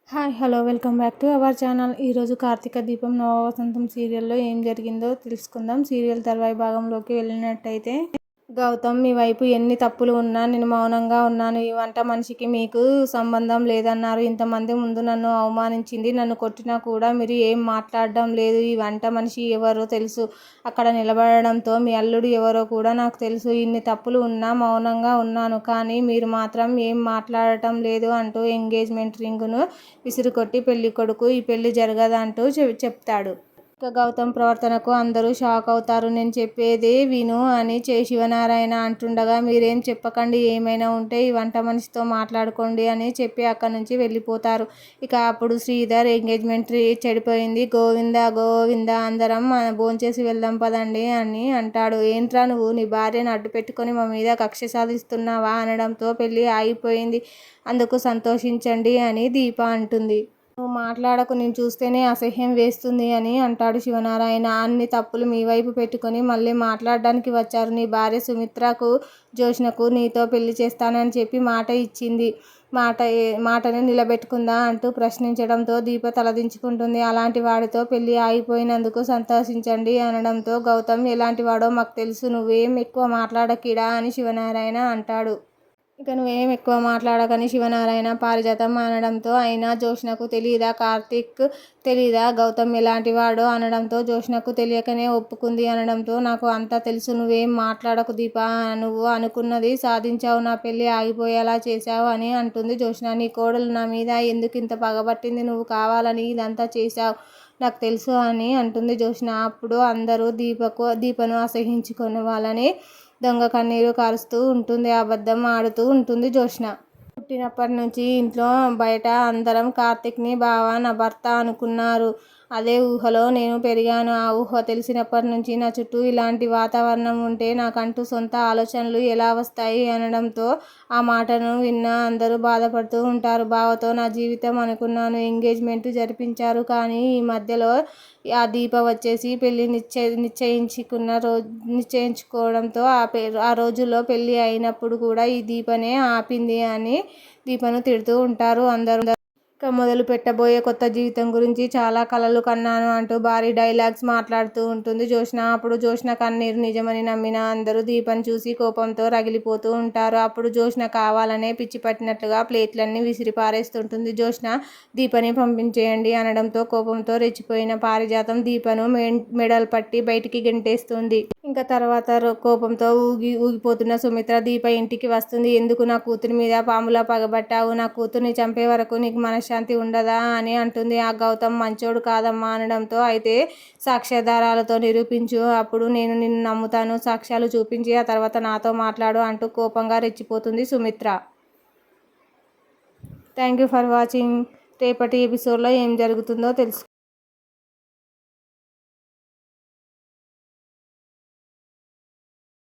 Hi hello welcome back to our channel. ఈరోజు కార్తీక దీపం నవవసంతం సీరియల్లో ఏం జరిగిందో తెలుసుకుందాం. సీరియల్ తర్వాయి భాగంలోకి వెళ్ళినట్టయితే, గౌతమ్, మీ వైపు ఎన్ని తప్పులు ఉన్నా నేను మౌనంగా ఉన్నాను. ఈ వంట మనిషికి మీకు సంబంధం లేదన్నారు. ఇంతమంది ముందు నన్ను అవమానించింది. నన్ను కొట్టినా కూడా మీరు ఏం మాట్లాడడం లేదు. ఈ వంట మనిషి ఎవరో తెలుసు. అక్కడ నిలబడడంతో మీ అల్లుడు ఎవరో కూడా నాకు తెలుసు. ఇన్ని తప్పులు ఉన్నా మౌనంగా ఉన్నాను. కానీ మీరు మాత్రం ఏం మాట్లాడటం లేదు అంటూ ఎంగేజ్మెంట్ రింగును విసిరికొట్టి పెళ్లి కొడుకు ఈ పెళ్లి జరగదంటూ చెప్తాడు. ఇక గౌతమ్ ప్రవర్తనకు అందరూ షాక్ అవుతారు. నేను చెప్పేది విను అని శివనారాయణ అంటుండగా, మీరేం చెప్పకండి, ఏమైనా ఉంటే ఈ వంట మనిషితో మాట్లాడుకోండి అని చెప్పి అక్కడి నుంచి వెళ్ళిపోతారు. ఇక అప్పుడు శ్రీధర్, ఎంగేజ్మెంట్ చెడిపోయింది, గోవిందా గోవిందా, అందరం భోంచేసి వెళ్దాం పదండి అని అంటాడు. ఏంట్రా నువ్వు నీ భార్యను అడ్డు పెట్టుకొని మా మీద కక్ష సాధిస్తున్నావా అనడంతో పెళ్లి ఆగిపోయింది, అందుకు సంతోషించండి అని దీప అంటుంది. నువ్వు మాట్లాడకు, నేను చూస్తేనే అసహ్యం వేస్తుంది అని అంటాడు శివనారాయణ. అన్ని తప్పులు మీ వైపు పెట్టుకొని మళ్ళీ మాట్లాడడానికి వచ్చారు. నీ భార్య సుమిత్రకు, జోష్నకు నీతో పెళ్లి చేస్తానని చెప్పి మాట ఇచ్చింది. మాటని నిలబెట్టుకుందా అంటూ ప్రశ్నించడంతో దీప తలదించుకుంటుంది. అలాంటి వాడితో పెళ్లి ఆగిపోయినందుకు సంతోషించండి అనడంతో గౌతమ్, ఎలాంటి వాడో మాకు తెలుసు, నువ్వేం ఎక్కువ మాట్లాడకీడా అని శివనారాయణ అంటాడు. ఇక నువ్వేం ఎక్కువ మాట్లాడకని శివనారాయణ పారిజాతం అనడంతో, అయినా జోష్నకు తెలీదా, కార్తీక్ తెలీదా గౌతమ్ ఎలాంటి వాడో అనడంతో, జోష్నకు తెలియకనే ఒప్పుకుంది అనడంతో, నాకు అంతా తెలుసు, నువ్వేం మాట్లాడకు దీపా, నువ్వు అనుకున్నది సాధించావు, నా పెళ్లి ఆగిపోయేలా చేశావు అని అంటుంది జోష్న. నీ కోడలు నా మీద ఎందుకింత పగబట్టింది, నువ్వు కావాలని ఇదంతా చేశావు, నాకు తెలుసు అని అంటుంది జోష్న. అప్పుడు అందరూ దీపను అసహించుకునే వాళ్ళని దొంగ కన్నీరు కారుస్తూ ఉంటుంది. అబద్ధం ఆడుతూ ఉంటుంది జోష్న. పుట్టినప్పటి నుంచి ఇంట్లో బయట అందరం కార్తీక్ని బావ, నా భర్త అనుకున్నారు. అదే ఊహలో నేను పెరిగాను. ఆ ఊహ తెలిసినప్పటి నుంచి నా చుట్టూ ఇలాంటి వాతావరణం ఉంటే నాకంటూ సొంత ఆలోచనలు ఎలా వస్తాయి అనడంతో, ఆ మాటను విన్న అందరూ బాధపడుతూ ఉంటారు. బావతో నా జీవితం అనుకున్నాను. ఎంగేజ్మెంట్ జరిపించారు. కానీ ఈ మధ్యలో ఆ దీప వచ్చేసి పెళ్లి నిశ్చయించుకోవడంతో ఆ రోజుల్లో పెళ్లి అయినప్పుడు కూడా ఈ దీపనే ఆపింది అని దీపను తిడుతూ ఉంటారు అందరూ. ఇక మొదలు పెట్టబోయే కొత్త జీవితం గురించి చాలా కలలు కన్నాను అంటూ భారీ డైలాగ్స్ మాట్లాడుతూ ఉంటుంది జోష్న. అప్పుడు జోష్న కన్నీరు నిజమని నమ్మిన అందరూ దీపను చూసి కోపంతో రగిలిపోతూ ఉంటారు. అప్పుడు జోష్న కావాలనే పిచ్చి పట్టినట్లుగా ప్లేట్లన్నీ విసిరి పారేస్తుంటుంది. జోష్న, దీపని పంపించేయండి అనడంతో కోపంతో రెచ్చిపోయిన పారిజాతం దీపను మెడలు పట్టి బయటికి గెంటేస్తుంది. ఇంకా తర్వాత కోపంతో ఊగిపోతున్న సుమిత్ర దీప ఇంటికి వస్తుంది. ఎందుకు నా కూతురి మీద పాములా పగబట్టావు, నా కూతుర్ని చంపే వరకు నీకు మనశ్శాంతి ఉండదా అని అంటుంది. ఆ గౌతమ్ మంచోడు కాదమ్మా అనడంతో, అయితే సాక్ష్యాధారాలతో నిరూపించు, అప్పుడు నేను నిన్ను నమ్ముతాను, సాక్ష్యాలు చూపించి ఆ తర్వాత నాతో మాట్లాడు అంటూ కోపంగా రెచ్చిపోతుంది Sumitra. Thank you for watching. రేపటి ఎపిసోడ్లో ఏం జరుగుతుందో తెలుసు.